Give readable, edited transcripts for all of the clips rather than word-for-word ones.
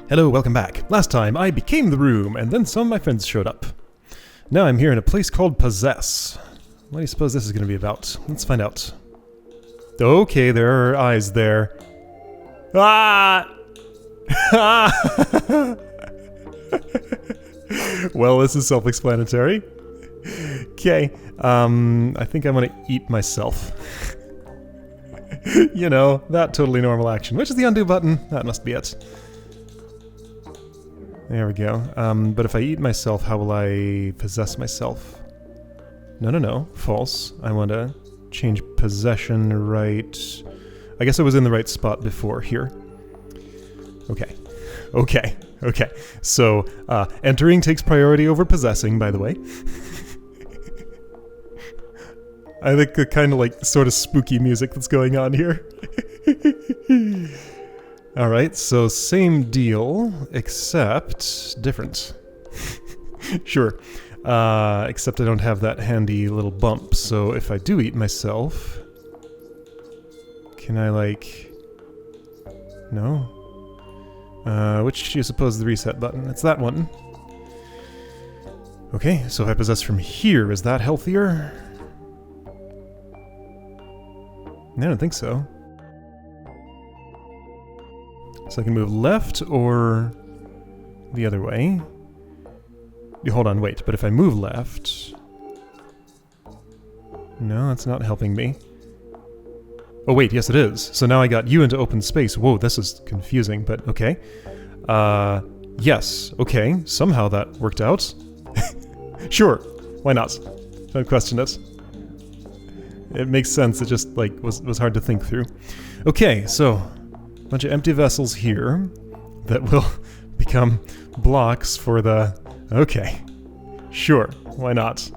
Hello, welcome back. Last time, I became the room, and then some of my friends showed up. Now I'm here in a place called Possess. What do you suppose this is going to be about? Let's find out. Okay, there are eyes there. Ah! Well, this is self-explanatory. Okay, I think I want to eat myself. You know, that totally normal action. Which is the undo button? That must be it. There we go. But if I eat myself, how will I possess myself? No. False. I want to change possession right... I guess I was in the right spot before here. Okay. So, entering takes priority over possessing, by the way. I think the kind of like sort of spooky music that's going on here. Alright, so same deal, except different. Sure. Except I don't have that handy little bump, so if I do eat myself... Can I, like... No? Which do you suppose is the reset button? It's that one. Okay, so if I possess from here, is that healthier? I don't think so. So I can move left or the other way. Hold on, wait, but if I move left... No, that's not helping me. Oh wait, yes it is. So now I got you into open space. Whoa, this is confusing, but okay. Yes, okay, somehow that worked out. Sure, why not? Don't question it. It makes sense, it just, like, was hard to think through. Okay, so, a bunch of empty vessels here that will become blocks for the... Okay, sure, why not?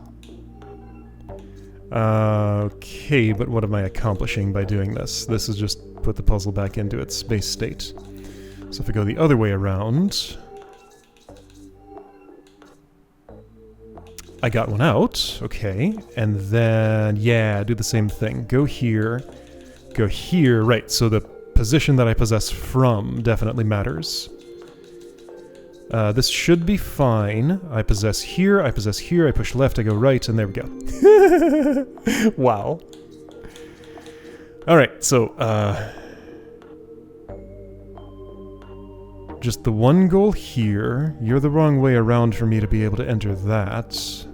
Okay, but what am I accomplishing by doing this? This is just put the puzzle back into its base state. So if I go the other way around... I got one out, okay, and then, yeah, do the same thing. Go here, right, so the position that I possess from definitely matters. This should be fine. I possess here, I push left, I go right, and there we go. Wow. Alright, so, just the one goal here. You're the wrong way around for me to be able to enter that.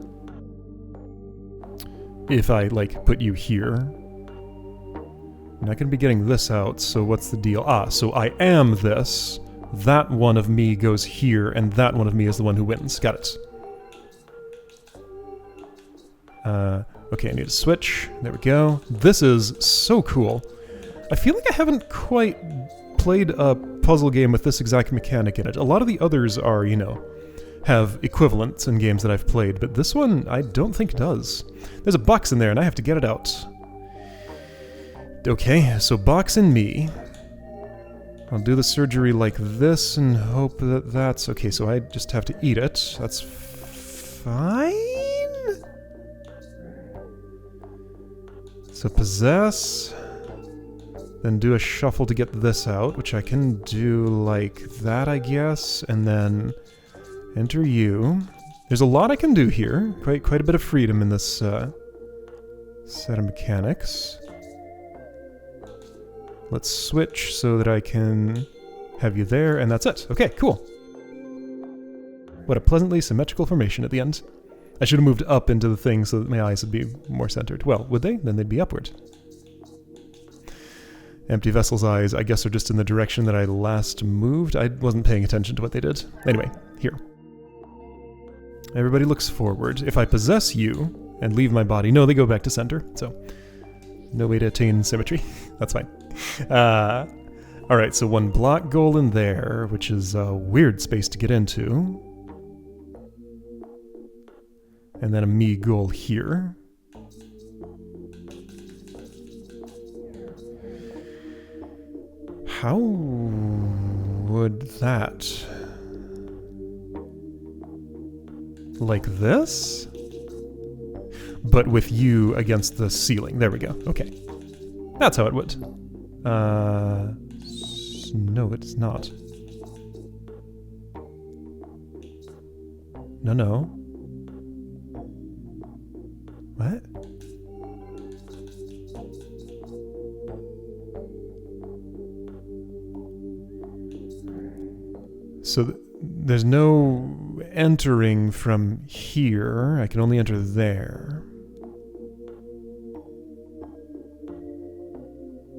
If I, like, put you here. I'm not going to be getting this out, so what's the deal? Ah, so I am this. That one of me goes here, and that one of me is the one who wins. Got it. Okay, I need to switch. There we go. This is so cool. I feel like I haven't quite played a puzzle game with this exact mechanic in it. A lot of the others are, you know, have equivalents in games that I've played, but this one I don't think does. There's a box in there, and I have to get it out. Okay, so box and me. I'll do the surgery like this and hope that that's... Okay, so I just have to eat it. That's fine? So possess... Then do a shuffle to get this out, which I can do like that, I guess, and then enter you. There's a lot I can do here. Quite a bit of freedom in this set of mechanics. Let's switch so that I can have you there, and that's it. Okay, cool. What a pleasantly symmetrical formation at the end. I should have moved up into the thing so that my eyes would be more centered. Well, would they? Then they'd be upward. Empty vessel's eyes, I guess, are just in the direction that I last moved. I wasn't paying attention to what they did. Anyway, here. Everybody looks forward. If I possess you and leave my body... No, they go back to center, so... No way to attain symmetry. That's fine. Alright, so one block goal in there, which is a weird space to get into. And then a me goal here. How would that... Like this? But with you against the ceiling. There we go. Okay. That's how it would. No, it's not. No, no. What? So there's no entering from here. I can only enter there.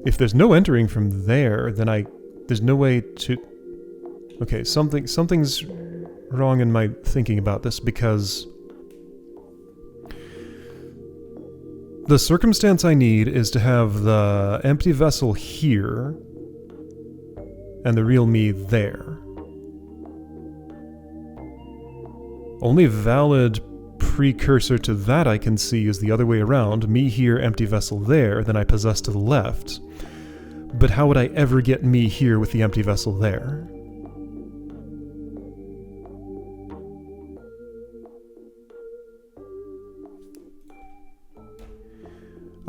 If there's no entering from there, then there's no way to... Okay, something's wrong in my thinking about this, because the circumstance I need is to have the empty vessel here and the real me there. Only valid precursor to that I can see is the other way around. Me here, empty vessel there, then I possess to the left. But how would I ever get me here with the empty vessel there?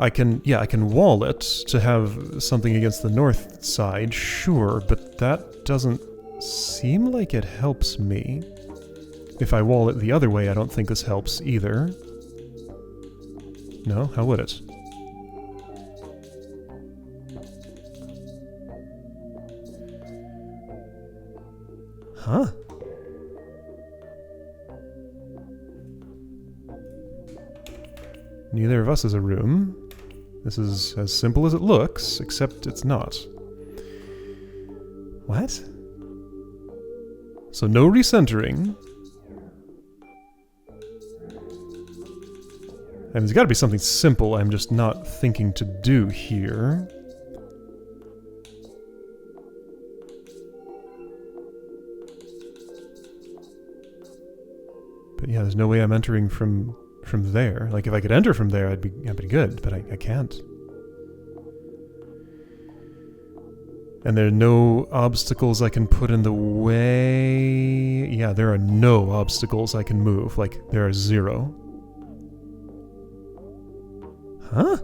I can wall it to have something against the north side, sure, but that doesn't seem like it helps me. If I wall it the other way, I don't think this helps either. No? How would it? Huh? Neither of us is a room. This is as simple as it looks, except it's not. What? So no recentering. And there's got to be something simple I'm just not thinking to do here. But yeah, there's no way I'm entering from there. Like, if I could enter from there, I'd be good, but I can't. And there are no obstacles I can put in the way. Yeah, there are no obstacles I can move. Like, there are 0. Huh?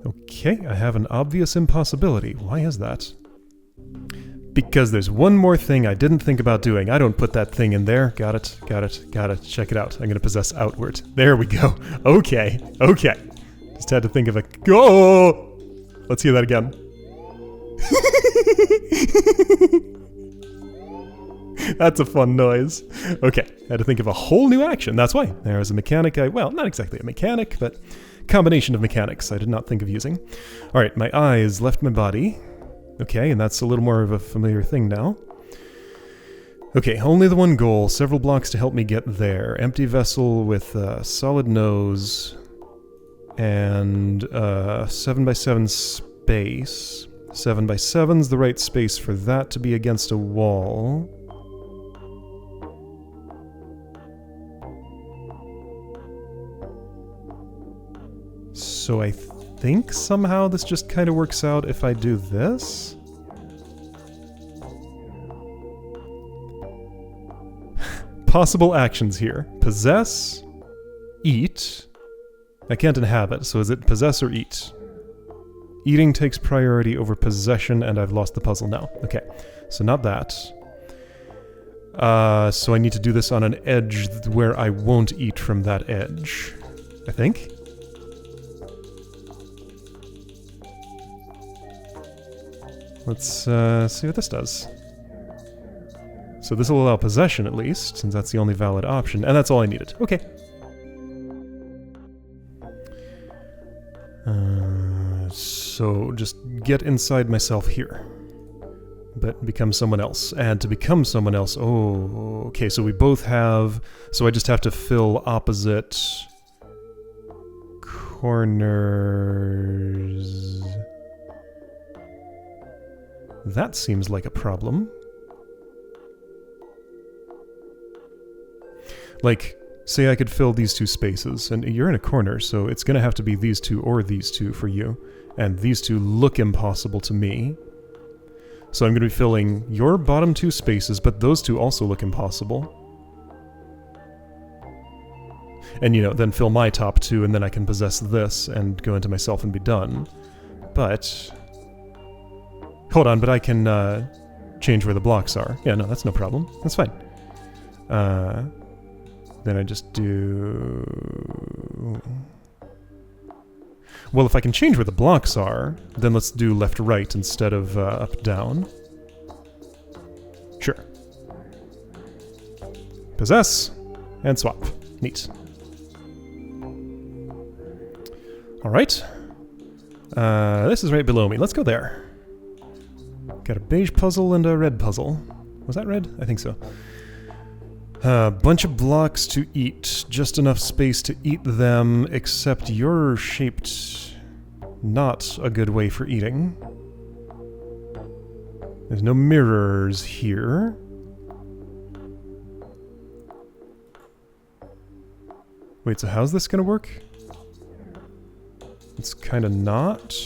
Okay, I have an obvious impossibility. Why is that? Because there's one more thing I didn't think about doing. I don't put that thing in there. Got it, got it, got it. Check it out. I'm going to possess outward. There we go. Okay, okay. Just had to think of a... Oh! Let's hear that again. That's a fun noise. Okay, had to think of a whole new action. That's why. There's a mechanic well, not exactly a mechanic, but combination of mechanics I did not think of using. Alright, my eyes left my body. Okay, and that's a little more of a familiar thing now. Okay, only the one goal. Several blocks to help me get there. Empty vessel with a solid nose and 7x7 space. 7x7's the right space for that to be against a wall. So I think somehow this just kind of works out if I do this. Possible actions here. Possess, eat. I can't inhabit, so is it possess or eat? Eating takes priority over possession, and I've lost the puzzle now. Okay, so not that. So I need to do this on an edge where I won't eat from that edge, I think. Let's see what this does. So this will allow possession at least, since that's the only valid option, and that's all I needed. Okay. So just get inside myself here. But become someone else. And to become someone else, oh, okay, so we both have... So I just have to fill opposite corners. That seems like a problem. Like, say I could fill these two spaces, and you're in a corner, so it's gonna have to be these two or these two for you. And these two look impossible to me. So I'm gonna be filling your bottom two spaces, but those two also look impossible. And, you know, then fill my top 2, and then I can possess this and go into myself and be done. But... hold on, but I can change where the blocks are. Yeah, no, that's no problem. That's fine. Then I just do... well, if I can change where the blocks are, then let's do left-right instead of up-down. Sure. Possess, and swap. Neat. Alright. This is right below me. Let's go there. Got a beige puzzle and a red puzzle. Was that red? I think so. Bunch of blocks to eat. Just enough space to eat them, except you're shaped not a good way for eating. There's no mirrors here. Wait, so how's this gonna work? It's kinda not.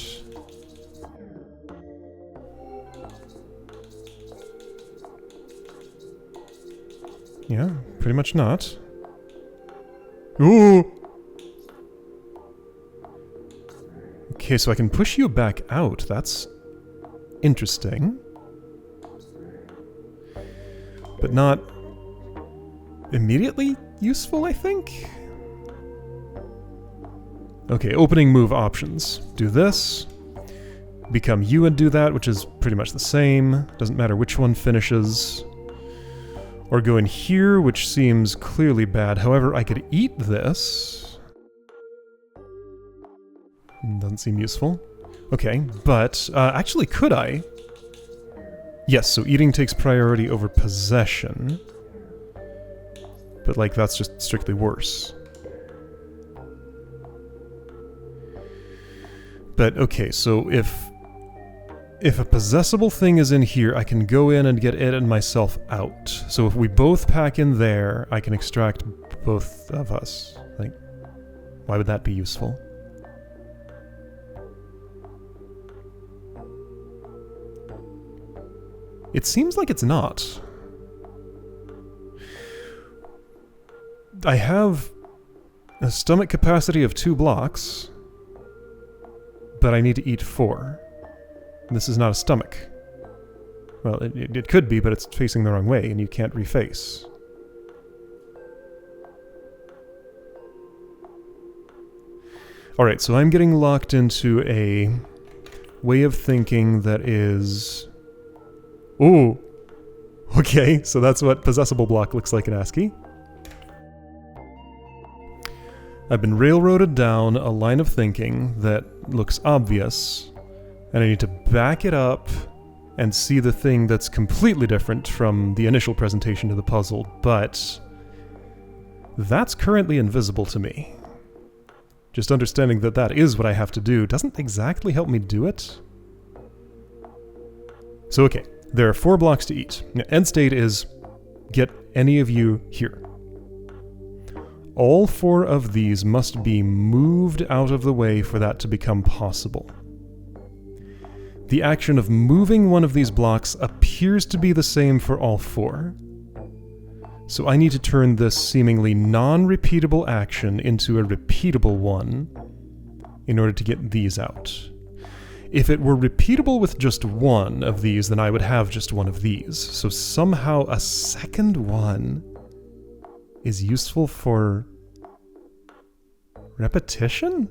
Yeah, pretty much not. Ooh! Okay, so I can push you back out. That's interesting. But not immediately useful, I think? Okay, opening move options. Do this. Become you and do that, which is pretty much the same. Doesn't matter which one finishes. Or go in here, which seems clearly bad. However, I could eat this. Doesn't seem useful. Okay, but actually, could I? Yes, so eating takes priority over possession. But, like, that's just strictly worse. But, okay, so if a possessable thing is in here, I can go in and get it and myself out. So if we both pack in there, I can extract both of us. Like, why would that be useful? It seems like it's not. I have a stomach capacity of 2 blocks, but I need to eat 4. This is not a stomach. Well, it could be, but it's facing the wrong way, and you can't reface. Alright, so I'm getting locked into a way of thinking that is... ooh! Okay, so that's what possessable block looks like in ASCII. I've been railroaded down a line of thinking that looks obvious, and I need to back it up and see the thing that's completely different from the initial presentation of the puzzle, but that's currently invisible to me. Just understanding that that is what I have to do doesn't exactly help me do it. So okay, there are 4 blocks to eat. End state is get any of you here. All 4 of these must be moved out of the way for that to become possible. The action of moving one of these blocks appears to be the same for all 4. So I need to turn this seemingly non-repeatable action into a repeatable one in order to get these out. If it were repeatable with just one of these, then I would have just one of these. So somehow a second one is useful for repetition?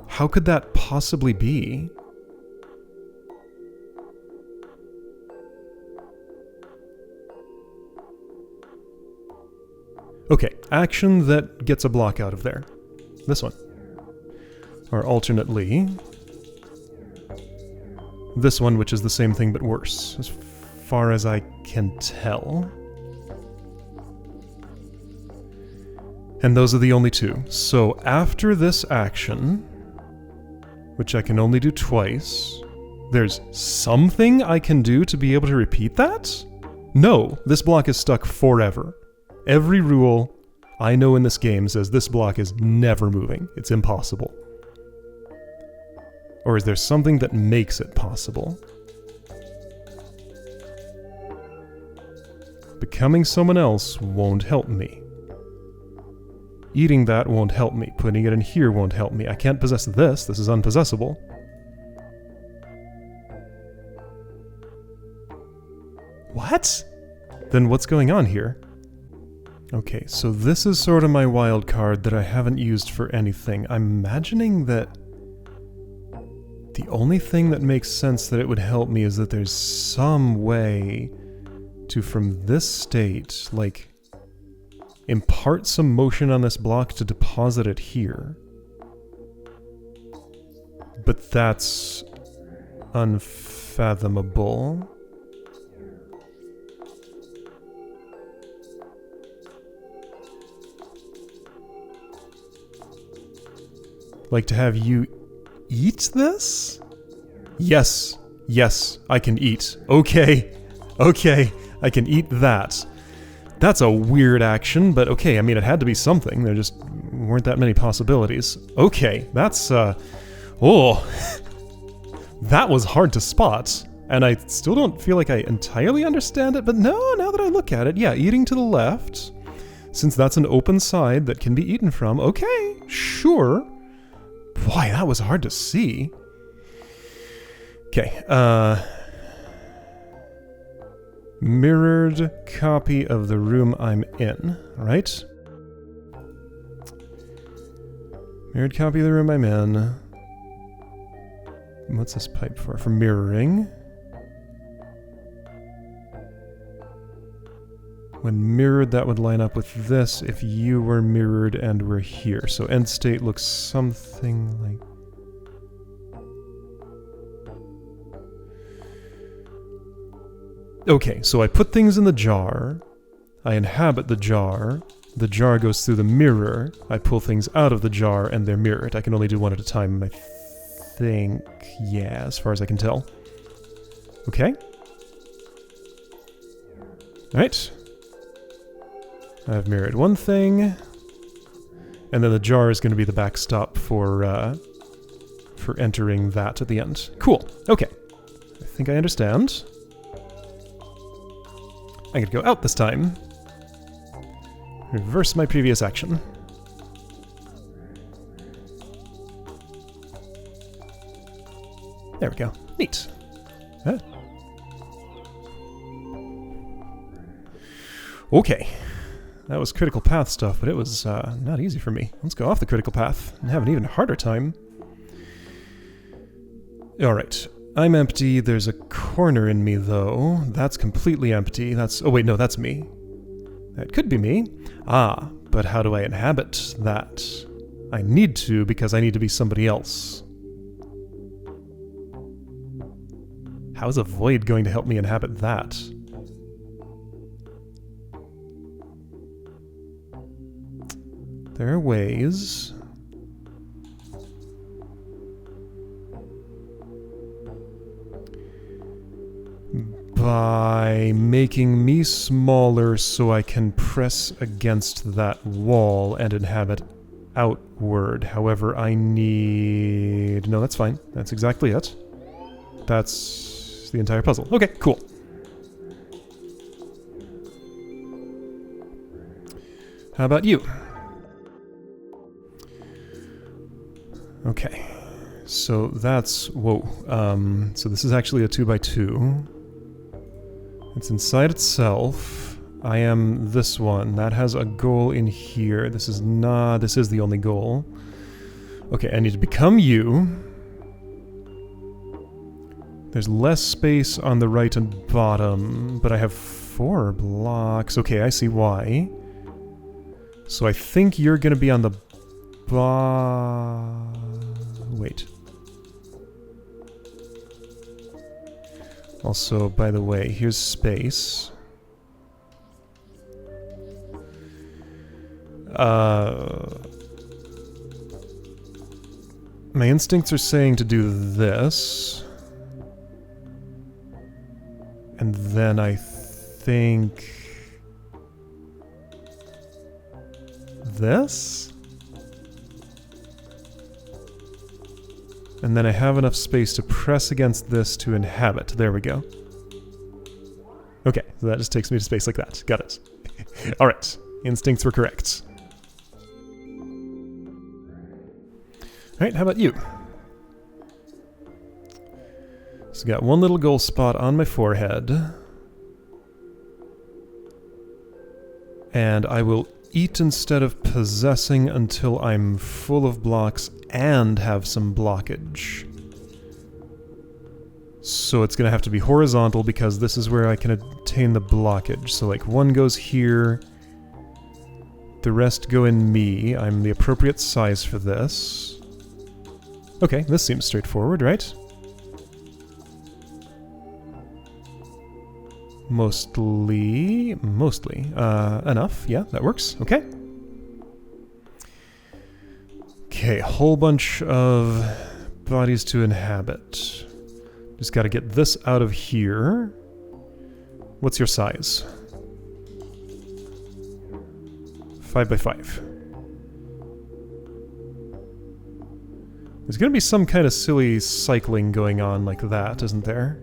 How could that possibly be? Okay, action that gets a block out of there. This one. Or alternately, this one, which is the same thing but worse, as far as I can tell. And those are the only 2. So after this action, which I can only do twice, there's something I can do to be able to repeat that? No, this block is stuck forever. Every rule I know in this game says this block is never moving. It's impossible. Or is there something that makes it possible? Becoming someone else won't help me. Eating that won't help me. Putting it in here won't help me. I can't possess this. This is unpossessable. What? Then what's going on here? Okay, so this is sort of my wild card that I haven't used for anything. I'm imagining that the only thing that makes sense that it would help me is that there's some way to, from this state, like, impart some motion on this block to deposit it here. But that's unfathomable. Like to have you eat this? Yes. Yes, I can eat. Okay. Okay, I can eat that. That's a weird action, but okay, I mean, it had to be something. There just weren't that many possibilities. Okay, that's, oh. That was hard to spot. And I still don't feel like I entirely understand it, but no, now that I look at it, yeah, eating to the left. Since that's an open side that can be eaten from, okay, sure. Boy, that was hard to see. Okay, mirrored copy of the room I'm in, right? Mirrored copy of the room I'm in. What's this pipe for? For mirroring. When mirrored, that would line up with this if you were mirrored and were here. So end state looks something like... Okay, so I put things in the jar, I inhabit the jar goes through the mirror, I pull things out of the jar, and they're mirrored. I can only do one at a time, I think. Yeah, as far as I can tell. Okay. Alright. I've mirrored one thing, and then the jar is going to be the backstop for entering that at the end. Cool. Okay. I think I understand. I could go out this time. Reverse my previous action. There we go. Neat. Huh? Okay. That was critical path stuff, but it was not easy for me. Let's go off the critical path and have an even harder time. Alright. I'm empty. There's a corner in me, though. That's completely empty. That's... Oh, wait, no, that's me. That could be me. Ah, but how do I inhabit that? I need to, because I need to be somebody else. How is a void going to help me inhabit that? There are ways... By making me smaller so I can press against that wall and inhabit outward. However, I need... No, that's fine. That's exactly it. That's the entire puzzle. Okay, cool. How about you? Okay. So that's... Whoa. So this is actually a 2x2. It's inside itself. I am this one. That has a goal in here. This is not... This is the only goal. Okay, I need to become you. There's less space on the right and bottom, but I have 4 blocks. Okay, I see why. So I think you're gonna be on the... Wait. Also, by the way, here's space. My instincts are saying to do this. And then I think... this? And then I have enough space to press against this to inhabit. There we go. Okay, So that just takes me to space like that. Got it. Alright. Instincts were correct. Alright, how about you? So got one little goal spot on my forehead. And I will eat instead of possessing until I'm full of blocks and have some blockage. So it's going to have to be horizontal because this is where I can attain the blockage. So like one goes here, the rest go in me. I'm the appropriate size for this. Okay, this seems straightforward, right? Mostly. Enough. Yeah, that works. Okay. Okay, a whole bunch of bodies to inhabit. Just gotta get this out of here. What's your size? 5 by 5. There's gonna be some kind of silly cycling going on like that, isn't there?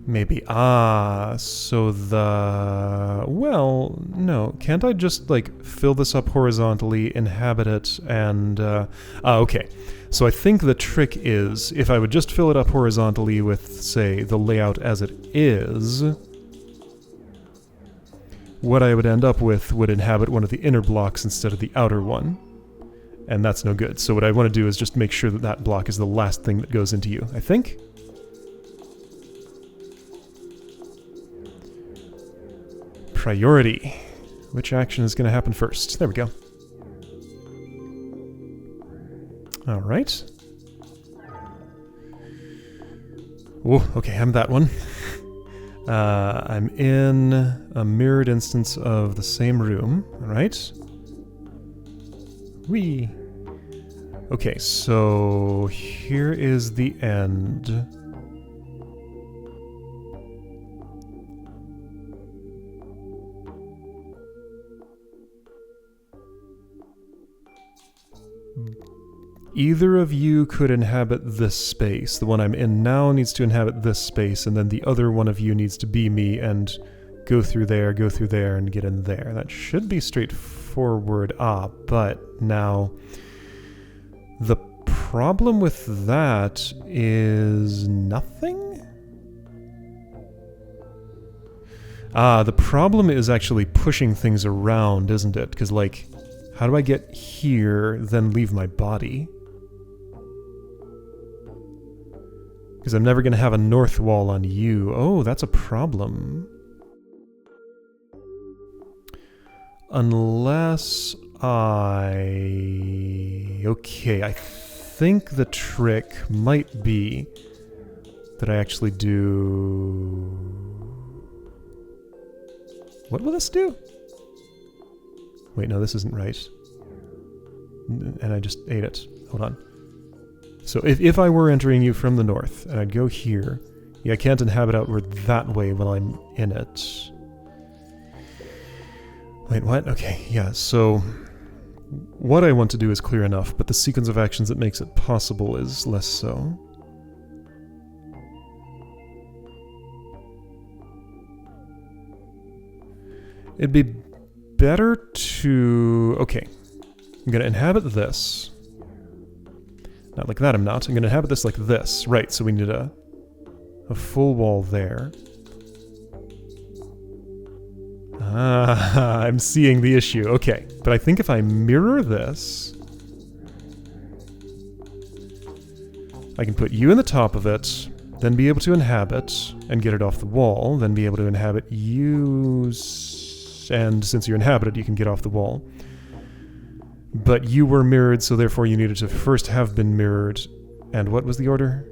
Maybe. Ah, so the... Well, no. Can't I just, like, fill this up horizontally, inhabit it, and... okay. So I think the trick is, if I would just fill it up horizontally with, say, the layout as it is, what I would end up with would inhabit one of the inner blocks instead of the outer one. And that's no good. So what I want to do is just make sure that that block is the last thing that goes into you, I think. Priority. Which action is going to happen first? There we go. Alright. Oh, okay, I'm that one. I'm in a mirrored instance of the same room, alright? Whee! Okay, so here is the end. Either of you could inhabit this space. The one I'm in now needs to inhabit this space, and then the other one of you needs to be me and go through there, and get in there. That should be straightforward. But now the problem with that is nothing? The problem is actually pushing things around, isn't it? Because, like, how do I get here, then leave my body? Because I'm never going to have a north wall on you. Oh, that's a problem. Unless I... Okay, I think the trick might be that I actually do... What will this do? Wait, no, this isn't right. And I just ate it. Hold on. So if I were entering you from the north, and I'd go here, yeah, I can't inhabit outward that way while I'm in it. Wait, what? Okay, yeah, so what I want to do is clear enough, but the sequence of actions that makes it possible is less so. It'd be better to... Okay, I'm going to inhabit this. Not like that, I'm not. I'm going to inhabit this like this. Right, so we need a full wall there. Ah, I'm seeing the issue. Okay, but I think if I mirror this, I can put you in the top of it, then be able to inhabit and get it off the wall, then be able to inhabit you, and since you're inhabited, you can get off the wall. But you were mirrored, so therefore you needed to first have been mirrored. And what was the order?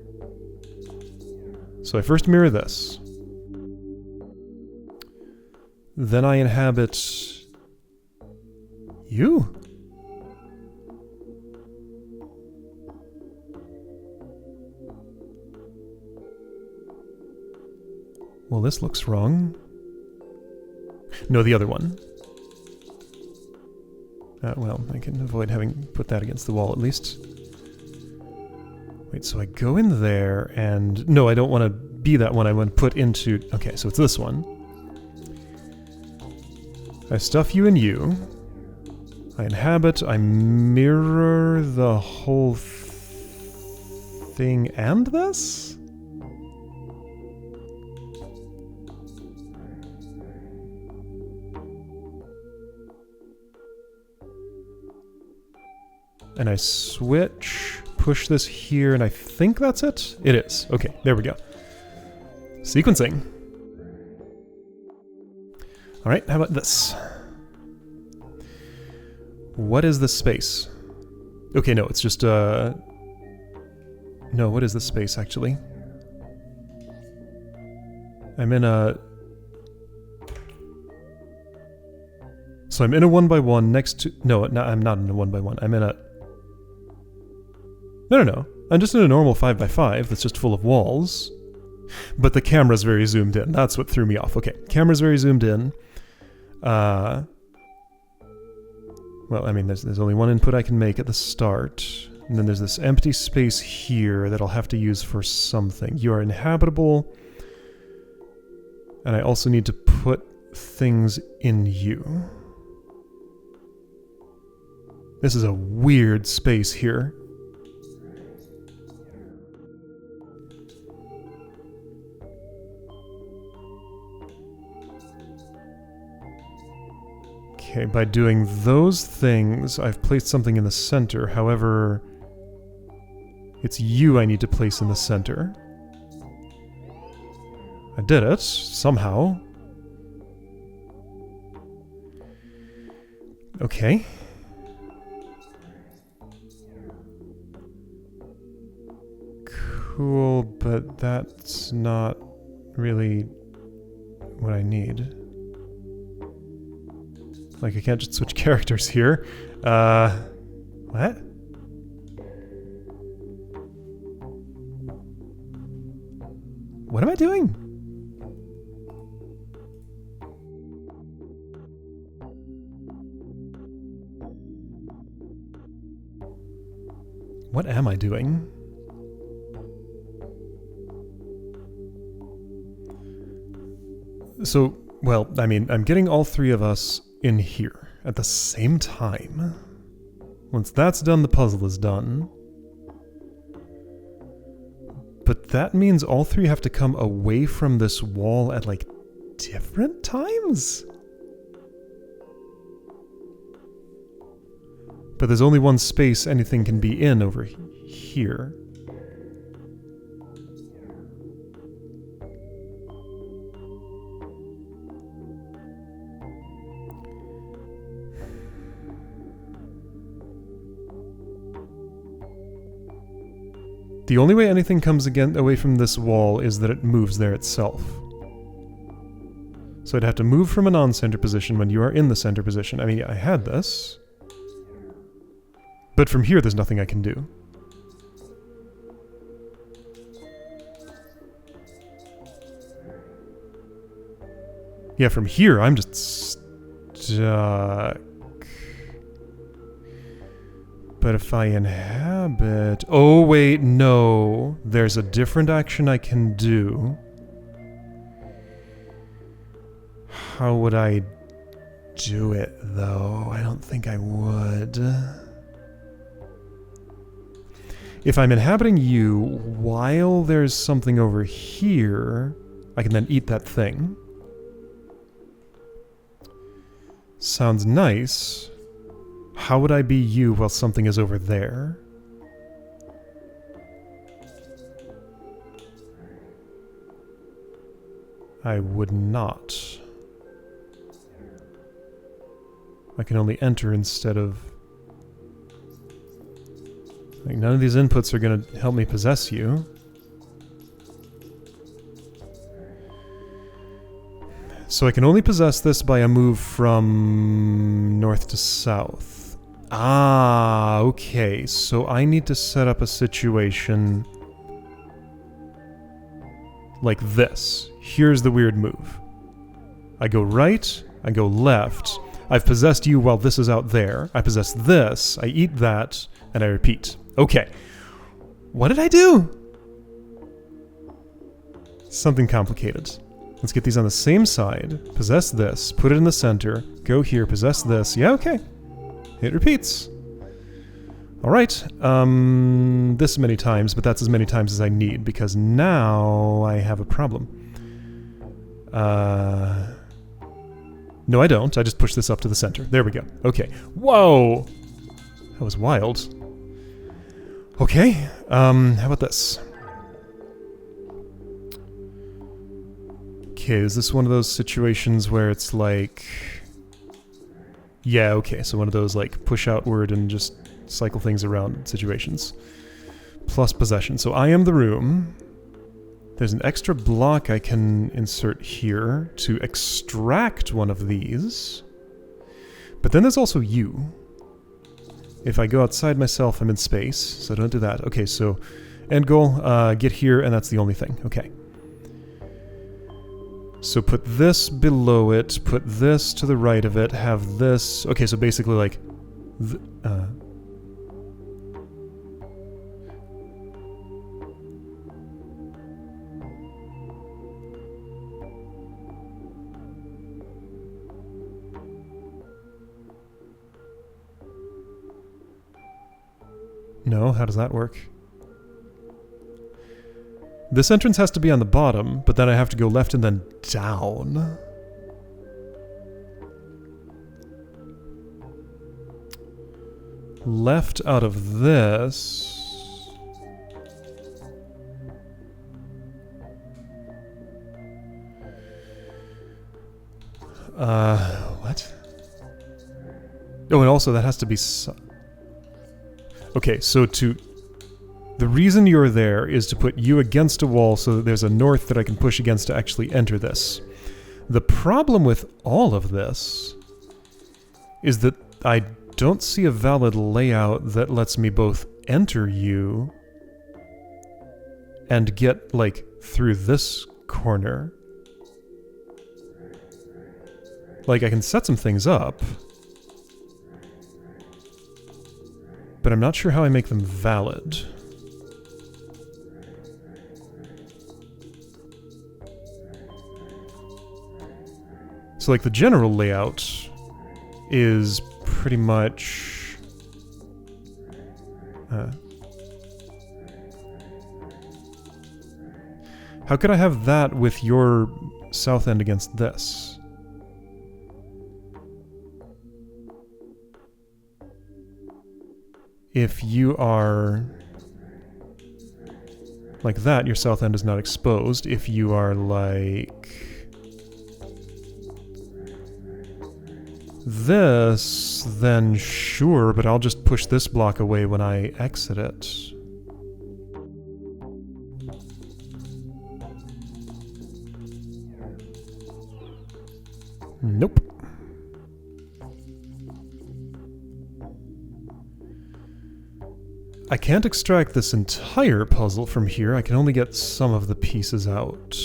So I first mirror this. Then I inhabit... you? Well, this looks wrong. No, the other one. Well, I can avoid having put that against the wall at least. Wait, so I go in there and... No, I don't want to be that one. I want to put into... Okay, so it's this one. I stuff you and you. I inhabit, I mirror the whole thing and this? And I switch, push this here, and I think that's it? It is. Okay, there we go. Sequencing. Alright, how about this? What is this space? Okay, no, it's just, No, what is this space, actually? I'm in a... So I'm in a 1x1 next to... No, I'm not in a 1x1. I'm in a... No. I'm just in a normal 5x5 that's just full of walls. But the camera's very zoomed in. That's what threw me off. Okay, camera's very zoomed in. Well, I mean, there's only one input I can make at the start. And then there's this empty space here that I'll have to use for something. You are inhabitable. And I also need to put things in you. This is a weird space here. Okay, by doing those things, I've placed something in the center. However, it's you I need to place in the center. I did it, somehow. Okay. Cool, but that's not really what I need. Like, I can't just switch characters here. What? What am I doing? What am I doing? So, well, I mean, I'm getting all three of us in here at the same time. Once that's done, the puzzle is done. But that means all three have to come away from this wall at, like, different times? But there's only one space anything can be in over here. The only way anything comes away from this wall is that it moves there itself. So I'd have to move from a non-center position when you are in the center position. I mean, I had this. But from here, there's nothing I can do. Yeah, from here, I'm just stuck. But if I inhabit... Oh, wait, no. There's a different action I can do. How would I do it, though? I don't think I would. If I'm inhabiting you, while there's something over here, I can then eat that thing. Sounds nice. How would I be you while something is over there? I would not. I can only enter instead of... Like, none of these inputs are going to help me possess you. So I can only possess this by a move from north to south. Ah, okay. So I need to set up a situation like this. Here's the weird move. I go right, I go left. I've possessed you while this is out there. I possess this, I eat that, and I repeat. Okay. What did I do? Something complicated. Let's get these on the same side. Possess this. Put it in the center. Go here. Possess this. Yeah, okay. It repeats. Alright. This many times, but that's as many times as I need, because now I have a problem. No, I don't. I just push this up to the center. There we go. Okay. Whoa! That was wild. Okay. How about this? Okay, is this one of those situations where it's like... Yeah, okay, so one of those like push outward and just cycle things around situations. Plus possession. So I am the room. There's an extra block I can insert here to extract one of these. But then there's also you. If I go outside myself, I'm in space, so don't do that. Okay, so end goal, get here, and that's the only thing. Okay. So put this below it, put this to the right of it, have this... Okay, so basically like... No, how does that work? This entrance has to be on the bottom, but then I have to go left and then down. Left out of this. What? Oh, and also that has to be... Okay, so to... The reason you're there is to put you against a wall so that there's a north that I can push against to actually enter this. The problem with all of this is that I don't see a valid layout that lets me both enter you and get, like, through this corner. Like, I can set some things up, but I'm not sure how I make them valid. So, like, the general layout is pretty much... How could I have that with your south end against this? If you are like that, your south end is not exposed. If you are like this, then sure, but I'll just push this block away when I exit it. Nope. I can't extract this entire puzzle from here. I can only get some of the pieces out.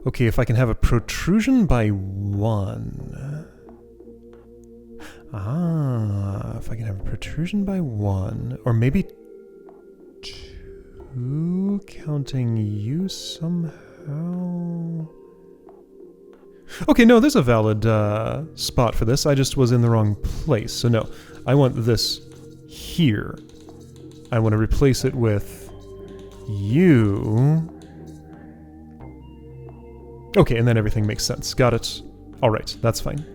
Okay, if I can have a protrusion by 1. If I can have a protrusion by 1, or maybe 2, counting you somehow. Okay, no, there's a valid spot for this. I just was in the wrong place. So no, I want this here. I want to replace it with you. Okay, and then everything makes sense. Got it. All right, that's fine.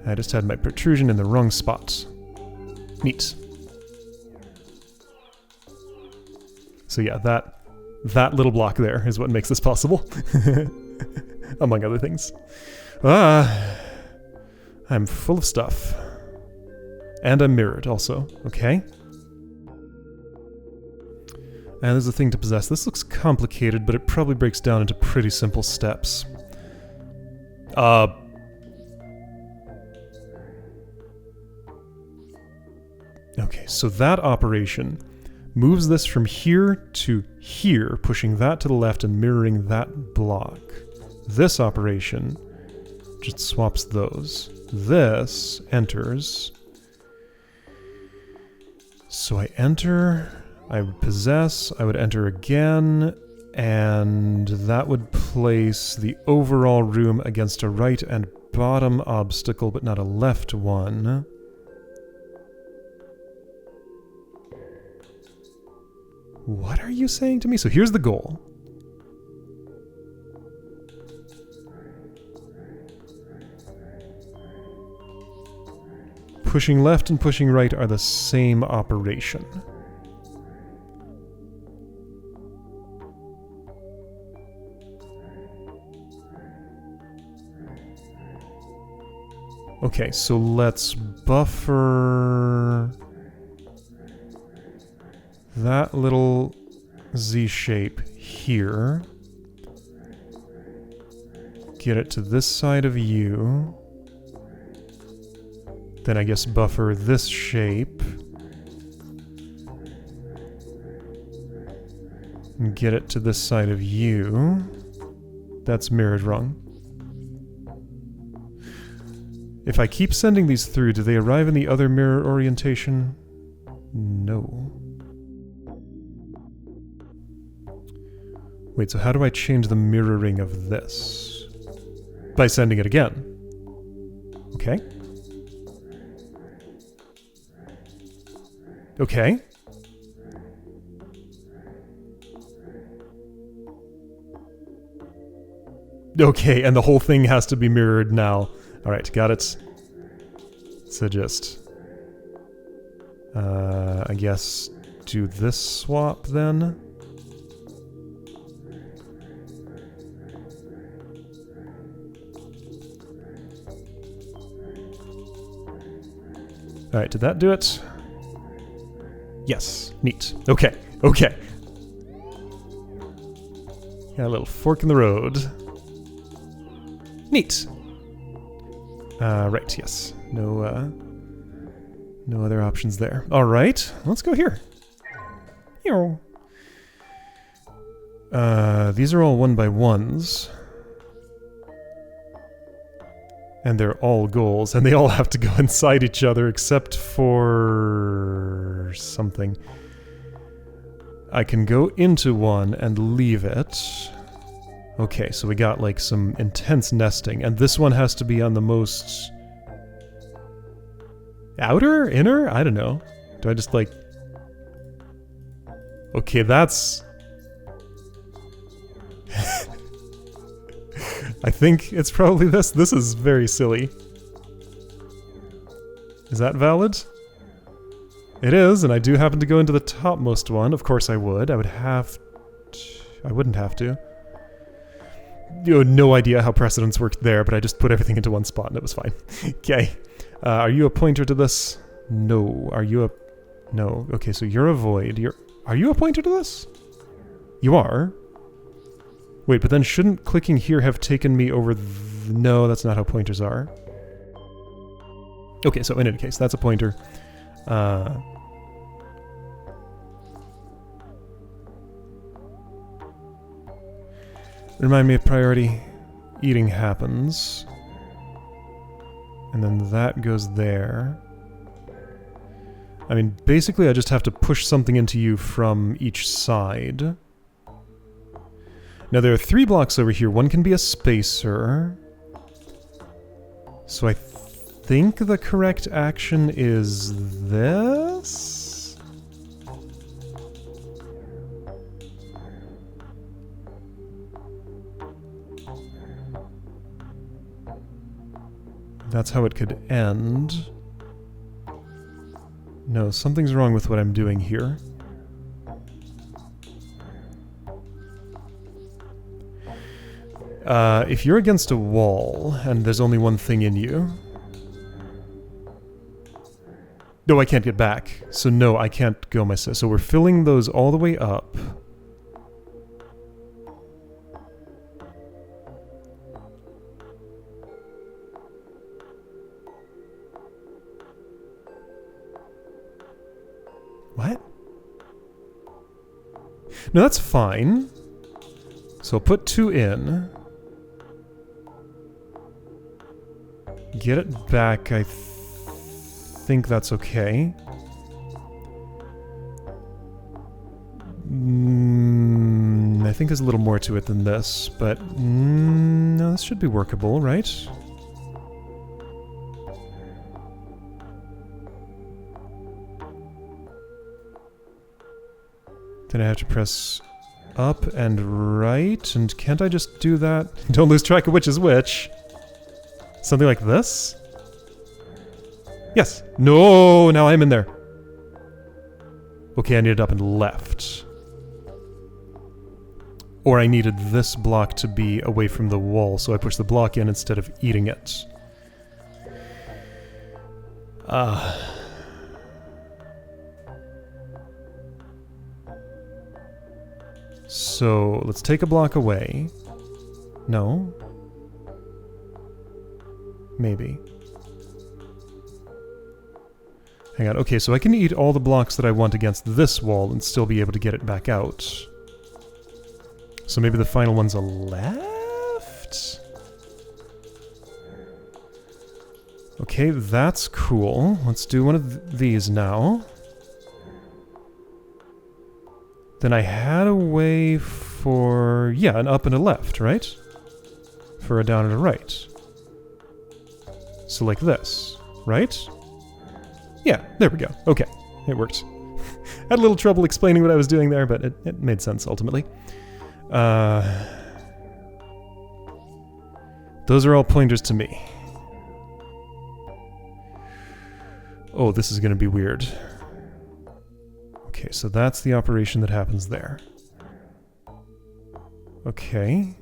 I just had my protrusion in the wrong spot. Neat. So yeah, that little block there is what makes this possible. Among other things. I'm full of stuff. And I'm mirrored also, okay? And there's a thing to possess. This looks complicated, but it probably breaks down into pretty simple steps. Okay, so that operation moves this from here to here, pushing that to the left and mirroring that block. This operation just swaps those. This enters. So I enter, I would possess, I would enter again, and that would place the overall room against a right and bottom obstacle, but not a left one. What are you saying to me? So here's the goal. Pushing left and pushing right are the same operation. Okay, so let's buffer that little Z shape here. Get it to this side of you. Then I guess buffer this shape. And get it to this side of you. That's mirrored wrong. If I keep sending these through, do they arrive in the other mirror orientation? No. Wait, so how do I change the mirroring of this? By sending it again. Okay. Okay. Okay, and the whole thing has to be mirrored now. Alright, got it. So just... I guess do this swap then? Alright, did that do it? Yes, neat. Okay, okay. Got a little fork in the road. Neat. Right, yes. No other options there. Alright, let's go here. These are all 1x1s. And they're all goals, and they all have to go inside each other except for... something. I can go into one and leave it. Okay, so we got like some intense nesting, and this one has to be on the most... outer? Inner? I don't know. Do I just like... Okay, that's... I think it's probably this. This is very silly. Is that valid? It is, and I do happen to go into the topmost one. Of course I would. I would have... I wouldn't have to. You have no idea how precedence worked there, but I just put everything into one spot and it was fine. Okay. Are you a pointer to this? No. Are you a... No. Okay, so you're a void. Are you a pointer to this? You are. Wait, but then shouldn't clicking here have taken me over... No, that's not how pointers are. Okay, so in any case, that's a pointer. Remind me of priority. Eating happens. And then that goes there. I mean, basically I just have to push something into you from each side. Now there are 3 blocks over here. One can be a spacer. So I think the correct action is this? That's how it could end. No, something's wrong with what I'm doing here. If you're against a wall, and there's only one thing in you... No, I can't get back. So no, I can't go myself. So we're filling those all the way up. What? No, that's fine. So I'll put 2 in. Get it back, I think that's okay. I think there's a little more to it than this, but no, this should be workable, right? Then I have to press up and right, and can't I just do that? Don't lose track of which is which. Something like this? Yes. No, now I'm in there. Okay, I needed up and left. Or I needed this block to be away from the wall, so I pushed the block in instead of eating it. So, let's take a block away. No. Maybe. Hang on, okay, so I can eat all the blocks that I want against this wall and still be able to get it back out. So maybe the final one's a left? Okay, that's cool. Let's do one of these now. Then I had a way for... yeah, an up and a left, right? For a down and a right. So like this, right? Yeah, there we go. Okay, it worked. Had a little trouble explaining what I was doing there, but it made sense ultimately. Those are all pointers to me. Oh, this is going to be weird. Okay, so that's the operation that happens there. Okay.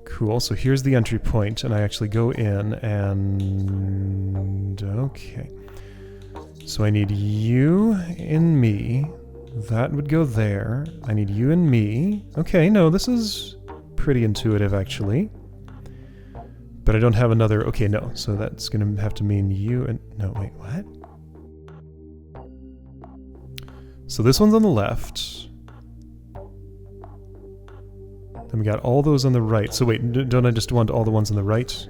Cool, so here's the entry point, and I actually go in and... okay. So I need you and me. That would go there. I need you and me. Okay, no, this is pretty intuitive, actually. But I don't have another... okay, no. So that's going to have to mean you and... no, wait, what? So this one's on the left. Then we got all those on the right. So wait, don't I just want all the ones on the right?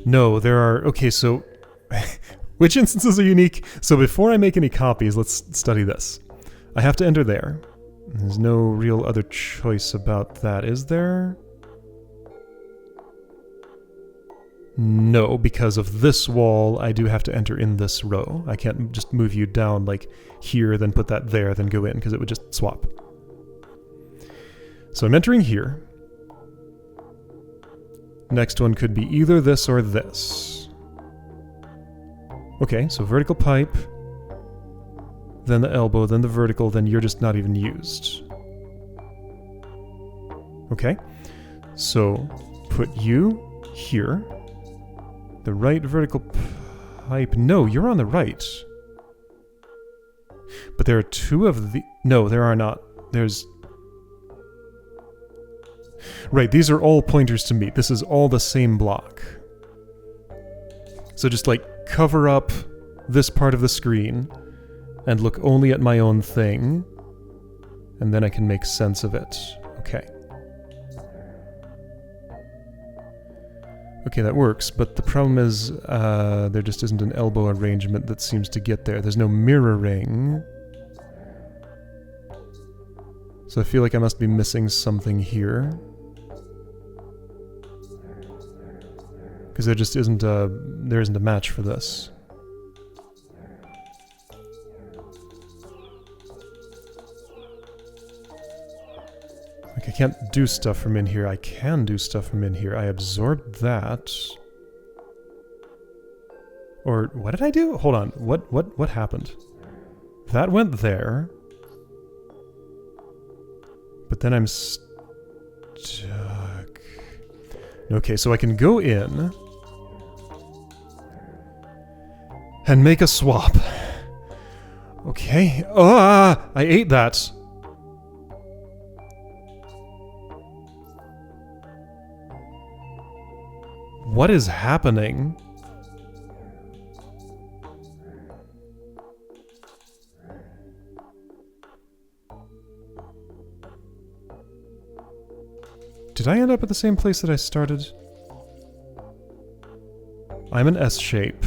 No, there are... okay, so... which instances are unique? So before I make any copies, let's study this. I have to enter there. There's no real other choice about that, is there? No, because of this wall, I do have to enter in this row. I can't just move you down like here, then put that there, then go in, because it would just swap. So I'm entering here. Next one could be either this or this. Okay, so vertical pipe, then the elbow, then the vertical, then you're just not even used. Okay, so put you here. The right vertical pipe. No, you're on the right. But there are two of the... no, there are not. There's... right, these are all pointers to me. This is all the same block. So just like cover up this part of the screen and look only at my own thing, and then I can make sense of it. Okay. Okay, that works, but the problem is there just isn't an elbow arrangement that seems to get there. There's no mirroring. So I feel like I must be missing something here. Because there just isn't there isn't a match for this. Like, I can't do stuff from in here. I can do stuff from in here. I absorbed that. Or, what did I do? Hold on. What happened? That went there. But then I'm stuck. Okay, so I can go in and make a swap. Okay. Ah! I ate that. What is happening? did I end up at the same place that I started? I'm an S shape.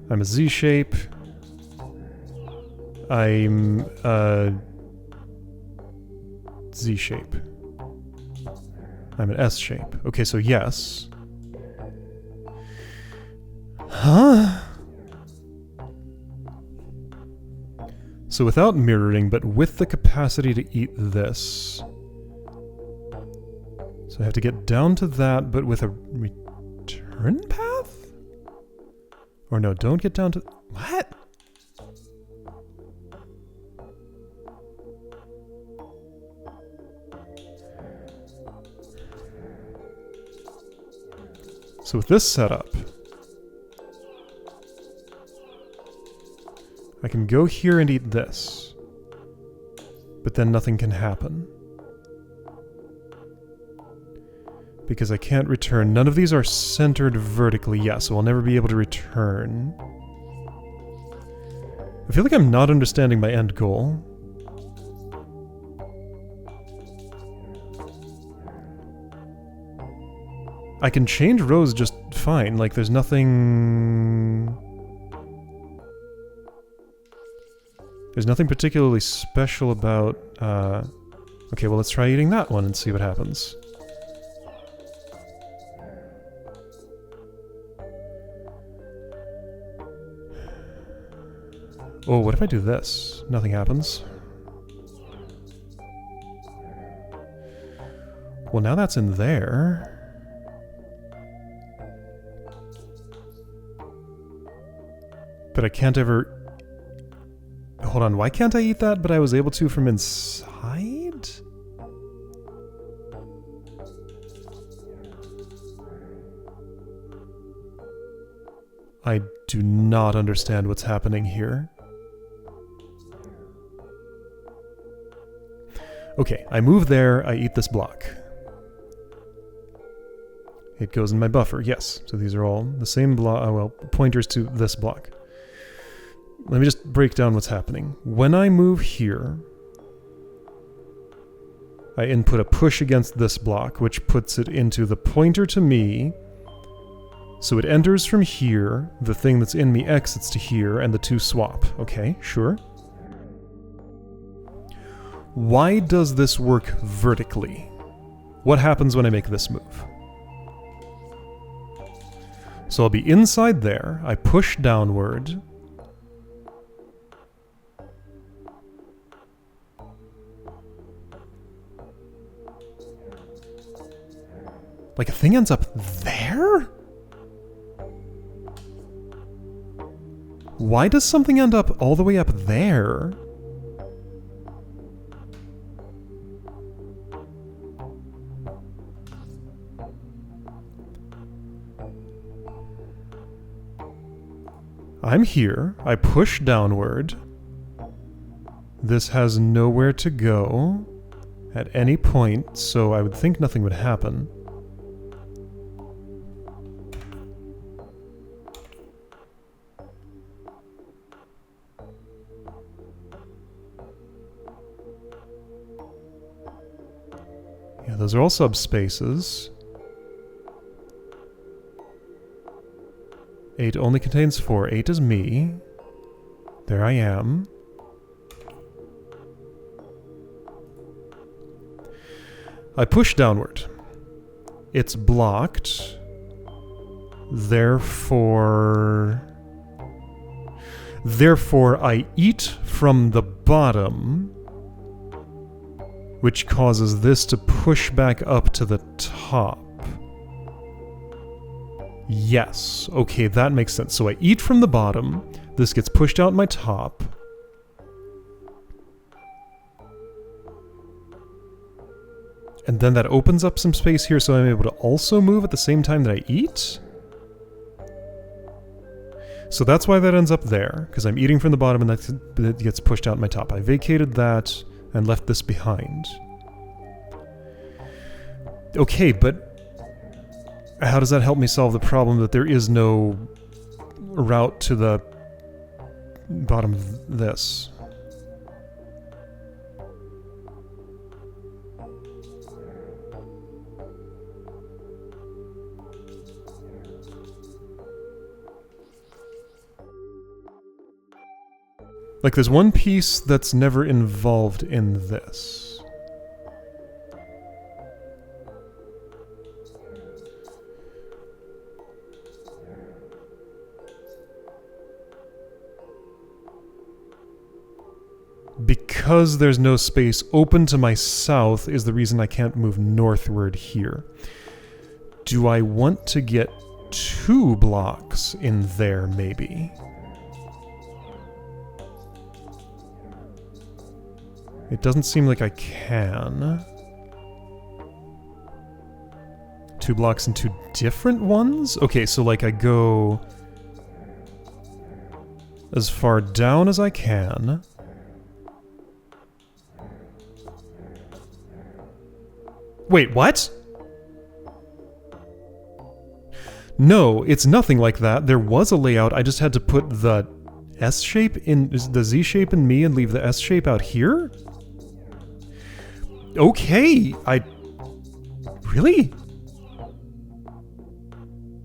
I'm a Z shape. I'm a Z shape. I'm an S shape. Okay, so yes. Huh? So without mirroring, but with the capacity to eat this. So I have to get down to that, but with a return path? Or no, don't get down to... What? So with this setup, I can go here and eat this, but then nothing can happen. Because I can't return. None of these are centered vertically. Yeah, so I'll never be able to return. I feel like I'm not understanding my end goal. I can change rows just fine. Like, there's nothing... There's nothing particularly special about... Okay, well, let's try eating that one and see what happens. Oh, what if I do this? Nothing happens. Well, now that's in there. But I can't ever... Hold on, why can't I eat that, but I was able to from inside? I do not understand what's happening here. Okay, I move there, I eat this block. It goes in my buffer, yes. So these are all the same block, well, pointers to this block. Let me just break down what's happening. When I move here, I input a push against this block, which puts it into the pointer to me. So it enters from here, the thing that's in me exits to here, and the two swap. Okay, sure. Why does this work vertically? What happens when I make this move? So I'll be inside there, I push downward. Like, a thing ends up there? Why does something end up all the way up there? I'm here, I push downward. This has nowhere to go at any point, so I would think nothing would happen. Yeah, those are all subspaces. 8 only contains 4. 8 is me. There I am. I push downward. It's blocked. Therefore I eat from the bottom, which causes this to push back up to the top. Yes, okay, that makes sense. So I eat from the bottom, this gets pushed out my top. And then that opens up some space here so I'm able to also move at the same time that I eat? So that's why that ends up there, because I'm eating from the bottom and that gets pushed out my top. I vacated that and left this behind. Okay, but how does that help me solve the problem that there is no route to the bottom of this? Like, there's one piece that's never involved in this. Because there's no space open to my south is the reason I can't move northward here. Do I want to get 2 blocks in there, maybe? It doesn't seem like I can. 2 blocks into different ones? Okay, so like I go as far down as I can. Wait, what? No, it's nothing like that. There was a layout, I just had to put the S shape in, the Z shape in me and leave the S shape out here? Okay, really?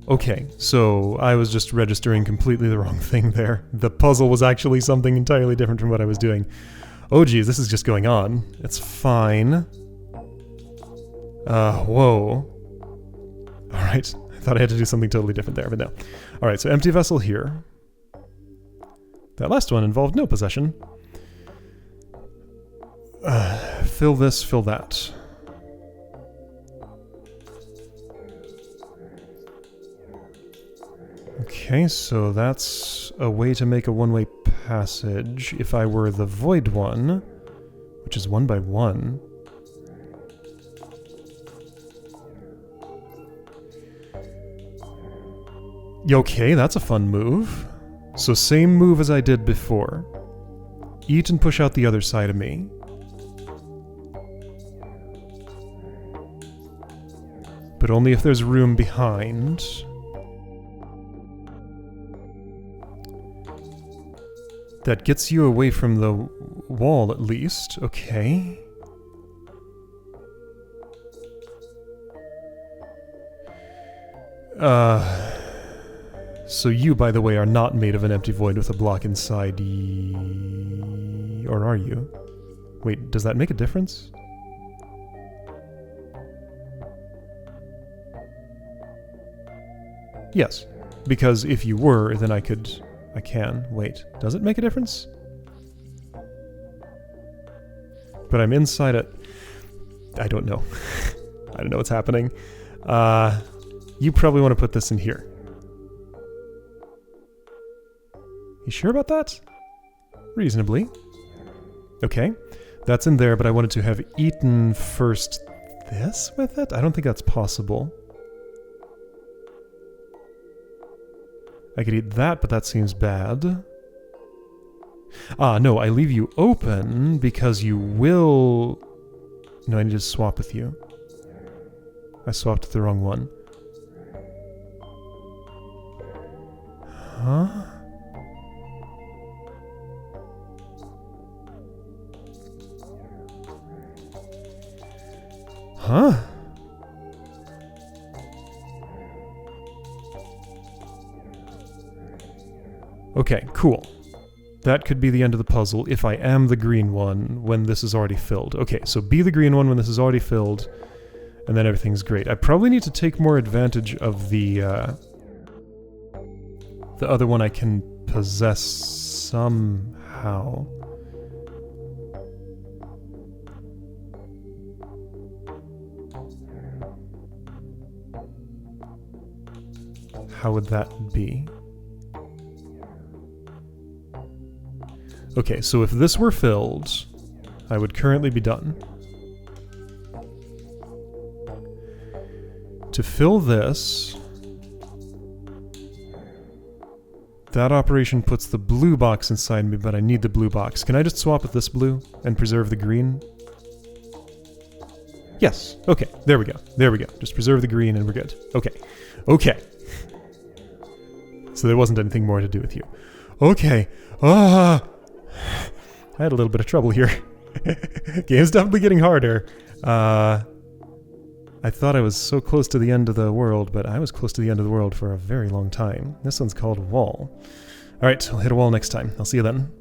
Okay, so I was just registering completely the wrong thing there. The puzzle was actually something entirely different from what I was doing. Oh geez, this is just going on. It's fine. Whoa. Alright, I thought I had to do something totally different there, but no. Alright, so empty vessel here. That last one involved no possession. Fill this, fill that. Okay, so that's a way to make a one-way passage. If I were the void one, which is 1 by 1. Okay, that's a fun move. So same move as I did before. Eat and push out the other side of me. But only if there's room behind. That gets you away from the wall, at least. Okay. So you, by the way, are not made of an empty void with a block inside. Or are you? Wait, does that make a difference? Yes, because if you were, then I can. Wait, does it make a difference? But I'm inside it. I don't know. I don't know what's happening. You probably want to put this in here. You sure about that? Reasonably. Okay, that's in there, but I wanted to have eaten first this with it? I don't think that's possible. I could eat that, but that seems bad. Ah, no, I leave you open because you will... No, I need to swap with you. I swapped with the wrong one. Huh? Huh? Okay, cool. That could be the end of the puzzle if I am the green one when this is already filled. Okay, so be the green one when this is already filled, and then everything's great. I probably need to take more advantage of the other one I can possess somehow. How would that be? Okay, so if this were filled, I would currently be done. To fill this, that operation puts the blue box inside me, but I need the blue box. Can I just swap with this blue and preserve the green? Yes, okay, there we go, there we go. Just preserve the green and we're good. Okay, okay. So there wasn't anything more to do with you. Okay, I had a little bit of trouble here. Game's definitely getting harder. I thought I was so close to the end of the world, but I was close to the end of the world for a very long time. This one's called Wall. Alright, I'll hit a wall next time. I'll see you then.